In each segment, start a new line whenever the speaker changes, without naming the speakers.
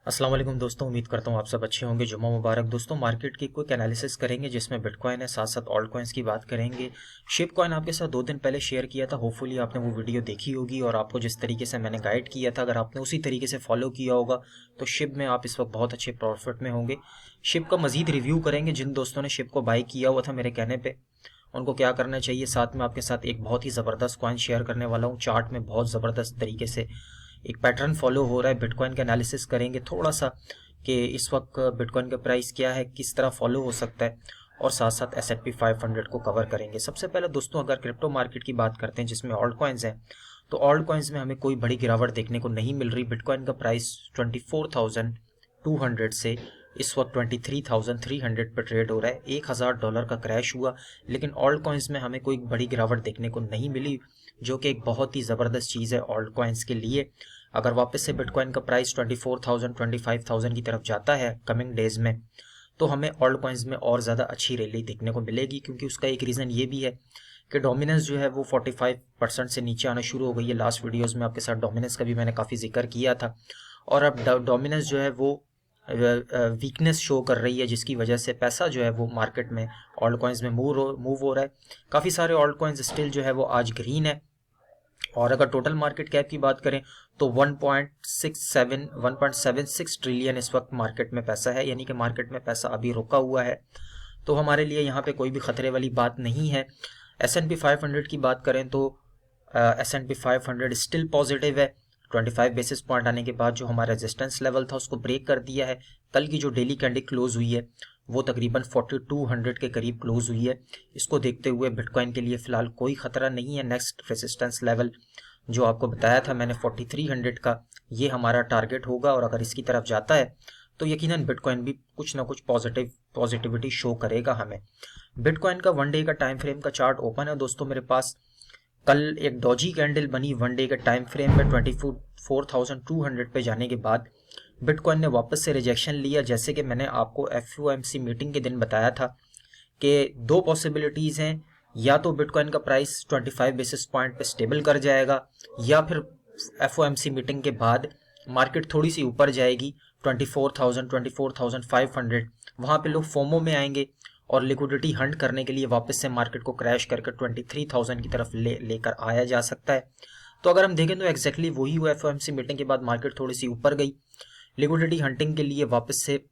अस्सलाम वालेकुम दोस्तों, उम्मीद करता हूँ आप सब अच्छे होंगे। जुम्मा मुबारक दोस्तों। मार्केट की क्विक एनालिसिस करेंगे जिसमें बिटकॉइन है, साथ साथ ऑल्ट कॉइन्स की बात करेंगे। शिप कॉइन आपके साथ 2 दिन पहले शेयर किया था, होपफुली आपने वो वीडियो देखी होगी और आपको जिस तरीके से मैंने गाइड किया था, अगर आपने उसी तरीके से फॉलो किया होगा तो शिप में आप इस वक्त बहुत अच्छे प्रॉफिट में होंगे। शिप का मजीद रिव्यू करेंगे। जिन दोस्तों ने शिप को बाई किया हुआ था मेरे कहने पर, उनको क्या करना चाहिए। साथ में आपके साथ एक बहुत ही ज़बरदस्त कॉइन शेयर करने वाला हूँ, चार्ट में बहुत ज़बरदस्त तरीके से एक पैटर्न फॉलो हो रहा है। बिटकॉइन का एनालिसिस करेंगे थोड़ा सा कि इस वक्त बिटकॉइन का प्राइस क्या है, किस तरह फॉलो हो सकता है, और साथ साथ S&P 500 को कवर करेंगे। सबसे पहले दोस्तों अगर क्रिप्टो मार्केट की बात करते हैं जिसमें ऑल्ट कॉइन्स हैं, तो ऑल्ट कॉइन्स में हमें कोई बड़ी गिरावट देखने को नहीं मिल रही। बिटकॉइन का प्राइस 24,200 से इस वक्त 23,300 पर ट्रेड हो रहा है। $1,000 का क्रैश हुआ, लेकिन ऑल्ट कॉइन्स में हमें कोई बड़ी गिरावट देखने को नहीं मिली, जो कि एक बहुत ही ज़बरदस्त चीज़ है ऑल्ट कॉइन्स के लिए। अगर वापस से बिटकॉइन का प्राइस 24,000 25,000 की तरफ जाता है कमिंग डेज में, तो हमें ऑल्ट कॉइन्स में और ज़्यादा अच्छी रैली देखने को मिलेगी, क्योंकि उसका एक रीज़न ये भी है कि डोमिनेंस जो है वो 45% से नीचे आना शुरू हो गई है। लास्ट वीडियोस में आपके साथ डोमिनेंस का भी मैंने काफ़ी जिक्र किया था, और अब डोमिनेंस जो है वो वीकनेस शो कर रही है, जिसकी वजह से पैसा जो है वो मार्केट में ऑल्ट कॉइन्स में मूव हो रहा है। काफ़ी सारे ऑल्ट कॉइन्स स्टिल जो है वो आज ग्रीन है। और अगर टोटल मार्केट कैप की बात करें तो 1.76 ट्रिलियन इस वक्त मार्केट में पैसा है, यानी कि मार्केट में पैसा अभी रुका हुआ है। तो हमारे लिए यहाँ पे कोई भी खतरे वाली बात नहीं है। S&P 500 की बात करें तो S&P 500 स्टिल पॉजिटिव है। 25 बेसिस पॉइंट आने के बाद जो हमारा रेजिस्टेंस लेवल था उसको ब्रेक कर दिया है। कल की जो डेली कैंडल क्लोज हुई है वो तकरीबन 4200 के करीब क्लोज हुई है। इसको देखते हुए बिटकॉइन के लिए फ़िलहाल कोई ख़तरा नहीं है। नेक्स्ट रेजिस्टेंस लेवल जो आपको बताया था मैंने 4300 का, ये हमारा टारगेट होगा, और अगर इसकी तरफ जाता है तो यकीनन बिटकॉइन भी कुछ ना कुछ पॉजिटिविटी शो करेगा हमें। बिटकॉइन का 1 डे का टाइम फ्रेम का चार्ट ओपन है दोस्तों मेरे पास। कल एक डॉजी कैंडल बनी 1 डे के टाइम फ्रेम में 24,200 पे जाने के बाद बिटकॉइन ने वापस से रिजेक्शन लिया। जैसे कि मैंने आपको FOMC मीटिंग के दिन बताया था कि दो पॉसिबिलिटीज़ हैं, या तो बिटकॉइन का प्राइस 25 बेसिस पॉइंट पे स्टेबल कर जाएगा, या फिर FOMC मीटिंग के बाद मार्केट थोड़ी सी ऊपर जाएगी 24,000 24,500। वहाँ पे लोग फोमो में आएंगे और लिक्विडिटी हंट करने के लिए वापस से मार्केट को क्रैश करके 23,000 की तरफ लेकर आया जा सकता है। तो अगर हम देखें तो एग्जैक्टली वही हुआ। FOMC मीटिंग के बाद मार्केट थोड़ी सी ऊपर गई, लिक्विडिटी हंटिंग के लिए वापस से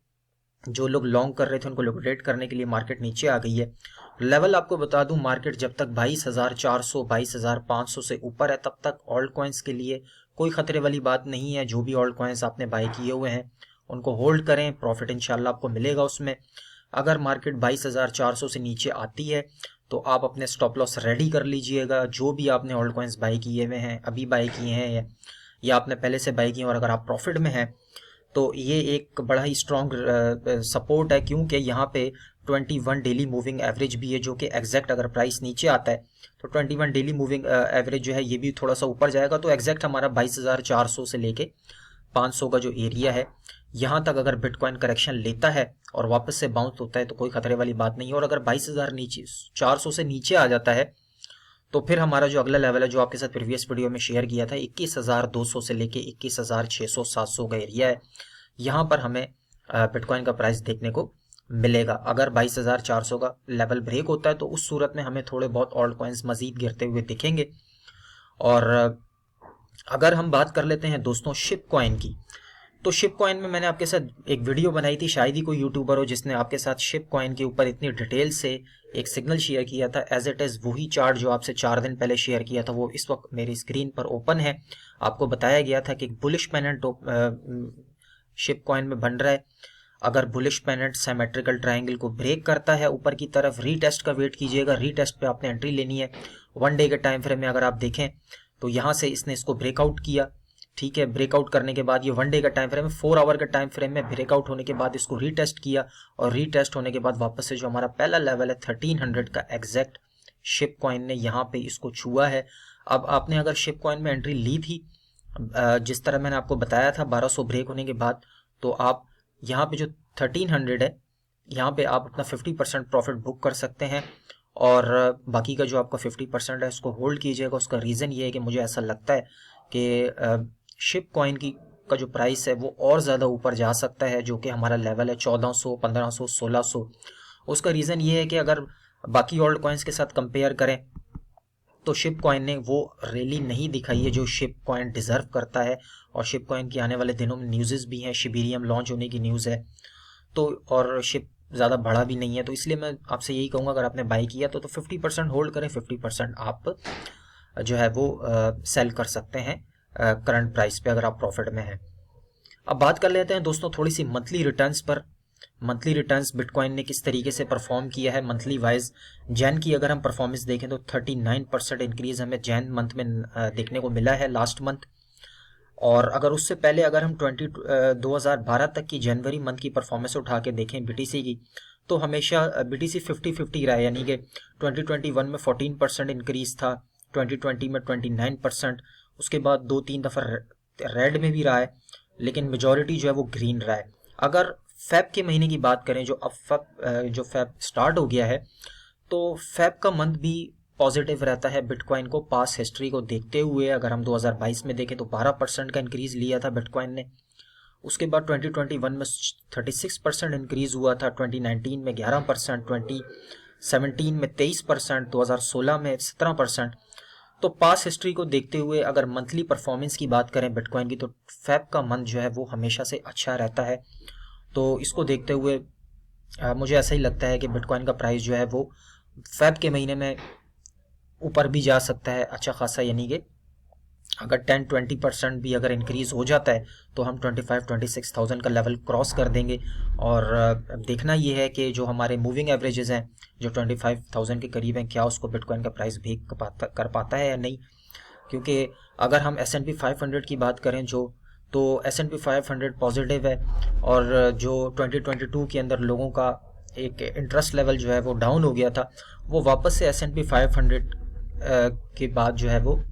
जो लोग लॉन्ग कर रहे थे उनको लिक्विडेट करने के लिए मार्केट नीचे आ गई है। लेवल आपको बता दूं, मार्केट जब तक 22,400 22,500 से ऊपर है तब तक ऑल्ट कॉइन्स के लिए कोई खतरे वाली बात नहीं है। जो भी ऑल्ट कॉइन्स आपने बाय किए हुए हैं उनको होल्ड करें, प्रॉफिट इंशाल्लाह आपको मिलेगा उसमें। अगर मार्केट 22,400 से नीचे आती है तो आप अपने स्टॉप लॉस रेडी कर लीजिएगा। जो भी आपने ऑल्ट कॉइन्स बाय किए हुए हैं, अभी बाय किए हैं या आपने पहले से बाय किए, और अगर आप प्रॉफिट में हैं तो ये एक बड़ा ही स्ट्रॉन्ग सपोर्ट है, क्योंकि यहाँ पे 21 डेली मूविंग एवरेज भी है, जो कि एग्जैक्ट अगर प्राइस नीचे आता है तो 21 डेली मूविंग एवरेज जो है ये भी थोड़ा सा ऊपर जाएगा। तो एग्जैक्ट हमारा 22,400 से लेके 500 का जो एरिया है, यहाँ तक अगर बिटकॉइन करेक्शन लेता है और वापस से बाउंस होता है तो कोई खतरे वाली बात नहीं है। और अगर 22,400 से नीचे आ जाता है तो फिर हमारा जो अगला लेवल है, जो आपके साथ प्रीवियस वीडियो में शेयर किया था, 21,200 से लेके 21,600 700 का एरिया है। यहाँ पर हमें बिटकॉइन का प्राइस देखने को मिलेगा। अगर 22,400 का लेवल ब्रेक होता है तो उस सूरत में हमें थोड़े बहुत ऑल्ट कॉइन्स मजीद गिरते हुए दिखेंगे। और अगर हम बात कर लेते हैं दोस्तों शिप कॉइन की, तो शिप कॉइन में मैंने आपके साथ एक वीडियो बनाई थी, शायद ही कोई यूट्यूबर हो जिसने आपके साथ शिप कॉइन के ऊपर इतनी डिटेल से एक सिग्नल शेयर किया था। एज इट इज़ वही चार्ट जो आपसे 4 दिन पहले शेयर किया था वो इस वक्त मेरी स्क्रीन पर ओपन है। आपको बताया गया था कि बुलिश पेनेंट शिप कॉइन में बन रहा है। अगर बुलिश पेनेंट सिमेट्रिकल ट्रायंगल को ब्रेक करता है ऊपर की तरफ, रीटेस्ट का वेट कीजिएगा। रीटेस्ट पे आपने एंट्री लेनी है। 1 डे के टाइम फ्रेम में अगर आप देखें तो यहाँ से इसने इसको ब्रेकआउट किया, ठीक है। ब्रेकआउट करने के बाद ये 1 डे का टाइम फ्रेम है, 4 आवर के टाइम फ्रेम में ब्रेकआउट होने के बाद इसको रीटेस्ट किया, और रीटेस्ट होने के बाद वापस से जो हमारा पहला लेवल है 1300 का एग्जैक्ट शिप कॉइन ने यहाँ पे इसको छुआ है। अब आपने अगर शिप कॉइन में एंट्री ली थी जिस तरह मैंने आपको बताया था 1200 ब्रेक होने के बाद, तो आप यहाँ पे जो 1300 है यहाँ पे आप अपना 50% प्रॉफिट बुक कर सकते हैं, और बाकी का जो आपका 50% है उसको होल्ड कीजिएगा। उसका रीज़न ये है कि मुझे ऐसा लगता है कि शिप कॉइन की का जो प्राइस है वो और ज़्यादा ऊपर जा सकता है, जो कि हमारा लेवल है 1400, 1500, 1600। उसका रीज़न ये है कि अगर बाकी ऑल्ट कॉइन्स के साथ कंपेयर करें तो शिप कॉइन ने वो रैली नहीं दिखाई है जो शिप कॉइन डिजर्व करता है। और शिप कॉइन की आने वाले दिनों में न्यूज़ भी हैं, शिबेरियम लॉन्च होने की न्यूज़ है, तो और शिप ज़्यादा बड़ा भी नहीं है। तो इसलिए मैं आपसे यही कहूँगा, अगर आपने बाई किया तो 50% होल्ड करें, 50% आप जो है वो सेल कर सकते हैं करंट प्राइस पे अगर आप प्रॉफिट में हैं। अब बात कर लेते हैं दोस्तों थोड़ी सी मंथली रिटर्न्स पर। मंथली रिटर्न्स बिटकॉइन ने किस तरीके से परफॉर्म किया है मंथली वाइज। जैन की अगर हम परफॉर्मेंस देखें तो 39% इंक्रीज हमें जैन मंथ में देखने को मिला है लास्ट मंथ। और अगर उससे पहले अगर हम 2012 तक की जनवरी मंथ की परफॉर्मेंस उठा के देखें बीटीसी की, तो हमेशा बीटीसी 50-50 रहा है, यानी कि 2021 में 14% इंक्रीज था, 2020 में 29%, उसके बाद 2-3 दफ़ा रेड में भी रहा है, लेकिन मेजॉरिटी जो है वो ग्रीन रहा है। अगर फेब के महीने की बात करें, जो अब जो फेब स्टार्ट हो गया है, तो फेब का मंथ भी पॉजिटिव रहता है बिटकॉइन को पास हिस्ट्री को देखते हुए। अगर हम 2022 में देखें तो 12% का इंक्रीज लिया था बिटकॉइन ने। उसके बाद 2021 में 36% इंक्रीज हुआ था, 2019 में 11%, 2017 में 23%, 2016 में 17%। तो पास हिस्ट्री को देखते हुए अगर मंथली परफॉर्मेंस की बात करें बिटकॉइन की, तो फेब का मंथ जो है वो हमेशा से अच्छा रहता है। तो इसको देखते हुए मुझे ऐसा ही लगता है कि बिटकॉइन का प्राइस जो है वो फेब के महीने में ऊपर भी जा सकता है अच्छा खासा, यानी कि अगर 10-20% भी अगर इंक्रीज हो जाता है तो हम 25-26,000 का लेवल क्रॉस कर देंगे। और देखना ये है कि जो हमारे मूविंग एवरेजेस हैं जो 25,000 के करीब हैं, क्या उसको बिटकॉइन का प्राइस ब्रेक कर पाता है या नहीं। क्योंकि अगर हम S&P 500 की बात करें तो S&P 500 पॉजिटिव है, और जो 2022 के अंदर लोगों का एक इंटरेस्ट लेवल जो है वो डाउन हो गया था, वो वापस से S&P 500 के बाद जो है वो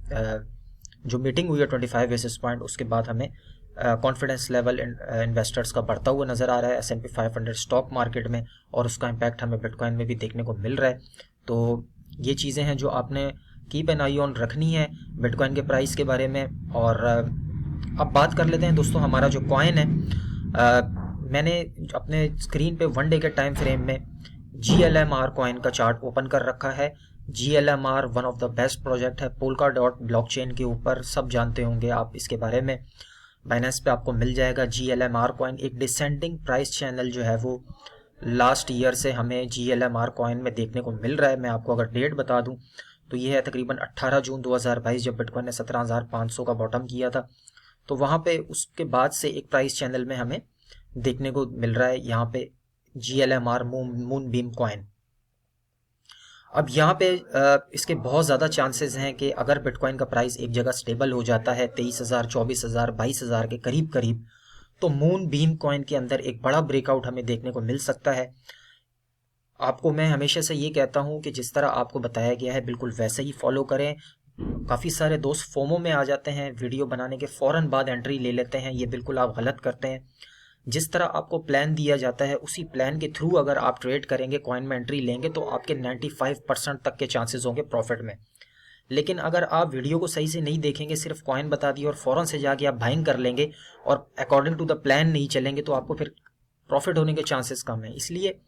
जो मीटिंग हुई है 25 बेसिस पॉइंट, उसके बाद हमें कॉन्फिडेंस लेवल इन्वेस्टर्स का बढ़ता हुआ नज़र आ रहा है S&P 500 स्टॉक मार्केट में, और उसका इम्पैक्ट हमें बिटकॉइन में भी देखने को मिल रहा है। तो ये चीज़ें हैं जो आपने कीप एन आई ऑन रखनी है बिटकॉइन के प्राइस के बारे में। और अब बात कर लेते हैं दोस्तों हमारा जो कॉइन है। मैंने अपने स्क्रीन पे 1 डे के टाइम फ्रेम में GLMR कॉइन का चार्ट ओपन कर रखा है। GLMR one of the best project है Polkadot ब्लॉकचेन के ऊपर, सब जानते होंगे आप इसके बारे में, बाइनेंस पे आपको मिल जाएगा। GLMR कॉइन एक डिसेंडिंग प्राइस चैनल जो है वो लास्ट ईयर से हमें GLMR कॉइन में देखने को मिल रहा है। मैं आपको अगर डेट बता दूं तो ये है तकरीबन 18 जून 2022, जब बिटकॉइन ने 17,500 का बॉटम किया था। तो वहाँ पे उसके बाद से एक प्राइस चैनल में हमें देखने को मिल रहा है यहाँ पे GLMR मून बीम कॉइन। अब यहाँ पे इसके बहुत ज़्यादा चांसेस हैं कि अगर बिटकॉइन का प्राइस एक जगह स्टेबल हो जाता है 23,000, 24,000, 22,000 के करीब करीब, तो मून बीम कॉइन के अंदर एक बड़ा ब्रेकआउट हमें देखने को मिल सकता है। आपको मैं हमेशा से ये कहता हूँ कि जिस तरह आपको बताया गया है बिल्कुल वैसे ही फॉलो करें। काफ़ी सारे दोस्त फोमो में आ जाते हैं, वीडियो बनाने के फ़ौरन बाद एंट्री ले लेते हैं, ये बिल्कुल आप गलत करते हैं। जिस तरह आपको प्लान दिया जाता है उसी प्लान के थ्रू अगर आप ट्रेड करेंगे, कॉइन में एंट्री लेंगे, तो आपके 95% तक के चांसेस होंगे प्रॉफिट में। लेकिन अगर आप वीडियो को सही से नहीं देखेंगे, सिर्फ कॉइन बता दिए और फ़ौरन से जाके आप बाइंग कर लेंगे और अकॉर्डिंग टू द प्लान नहीं चलेंगे, तो आपको फिर प्रॉफिट होने के चांसेस कम है। इसलिए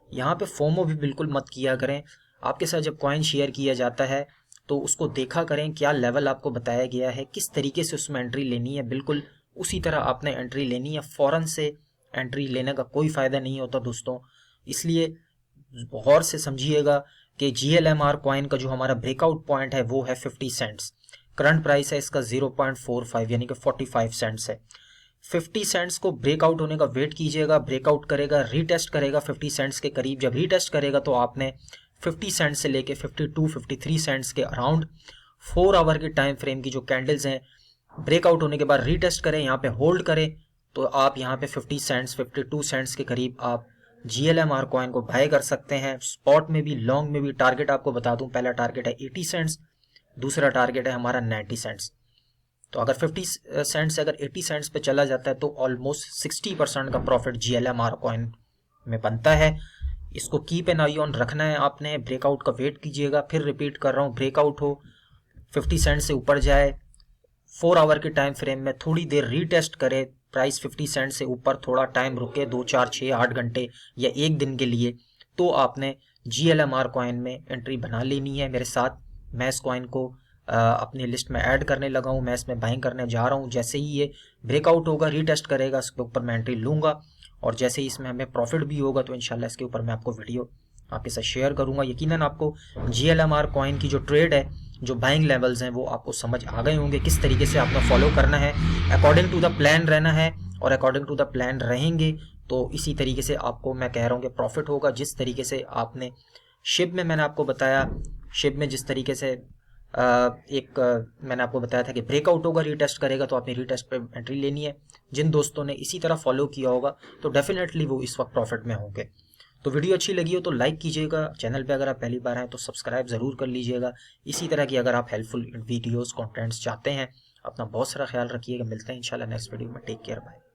यहाँ पे फोमो भी बिल्कुल मत किया करें। आपके साथ जब कॉइन शेयर किया जाता है तो उसको देखा करें क्या लेवल आपको बताया गया है, किस तरीके से उसमें एंट्री लेनी है, बिल्कुल उसी तरह आपने एंट्री लेनी है। फ़ौरन से एंट्री लेने का कोई फ़ायदा नहीं होता दोस्तों। इसलिए गौर से समझिएगा कि GLMR कॉइन का जो हमारा ब्रेकआउट पॉइंट है वो है 50 सेंट्स। करंट प्राइस है इसका 0.45 यानी कि 45 सेंट्स है। 50 सेंट्स को ब्रेकआउट होने का वेट कीजिएगा। ब्रेकआउट करेगा, रीटेस्ट करेगा 50 सेंट्स के करीब। जब रीटेस्ट करेगा तो आपने 50 सेंट्स से लेके 52-53 सेंट्स के अराउंड 4 आवर की टाइम फ्रेम की जो कैंडल्स हैं, ब्रेकआउट होने के बाद रीटेस्ट करें, यहाँ पे होल्ड करें, तो आप यहाँ पे 50 सेंट्स 52 सेंट्स के करीब आप GLMR कॉइन को बाय कर सकते हैं। स्पॉट में भी लॉन्ग में भी टारगेट आपको बता दूं, पहला टारगेट है 80 सेंट्स, दूसरा टारगेट है हमारा 90 सेंट्स। तो अगर 50 सेंट्स अगर 80 सेंट्स पे चला जाता है तो ऑलमोस्ट 60% का प्रॉफिट GLMR कॉइन में बनता है। इसको कीप एन आई ऑन रखना है आपने, ब्रेकआउट का वेट कीजिएगा। फिर रिपीट कर रहा हूँ, ब्रेकआउट हो, 50 सेंट से ऊपर जाए, 4 आवर के टाइम फ्रेम में थोड़ी देर रीटेस्ट करे, प्राइस 50 सेंट से ऊपर थोड़ा टाइम रुके, 2 4 6 8 घंटे या एक दिन के लिए, तो आपने GLMR कॉइन में एंट्री बना लेनी है। मेरे साथ मैं इस कॉइन को अपनी लिस्ट में ऐड करने लगा हूँ, मैं इसमें बाइंग करने जा रहा हूँ। जैसे ही ये ब्रेकआउट होगा, रीटेस्ट करेगा, इसके ऊपर मैं एंट्री लूँगा, और जैसे ही इसमें हमें प्रॉफिट भी होगा तो इंशाल्लाह इसके ऊपर मैं आपको वीडियो आपके साथ शेयर करूँगा। यकीनन आपको GLMR कॉइन की जो ट्रेड है, जो बाइंग लेवल्स हैं, वो आपको समझ आ गए होंगे, किस तरीके से आपको फॉलो करना है, अकॉर्डिंग टू द प्लान रहना है, और अकॉर्डिंग टू द प्लान रहेंगे तो इसी तरीके से आपको मैं कह रहा हूँ कि प्रॉफिट होगा। जिस तरीके से आपने शिप में मैंने आपको बताया, शिप में जिस तरीके से मैंने आपको बताया था कि ब्रेकआउट होगा, रीटेस्ट करेगा, तो आपने रीटेस्ट पे एंट्री लेनी है। जिन दोस्तों ने इसी तरह फॉलो किया होगा तो डेफिनेटली वो इस वक्त प्रॉफिट में होंगे। तो वीडियो अच्छी लगी हो तो लाइक कीजिएगा, चैनल पे अगर आप पहली बार आए तो सब्सक्राइब ज़रूर कर लीजिएगा। इसी तरह की अगर आप हेल्पफुल वीडियोस कंटेंट्स चाहते हैं। अपना बहुत सारा ख्याल रखिएगा, मिलते हैं इंशाल्लाह नेक्स्ट वीडियो में। Take care, bye.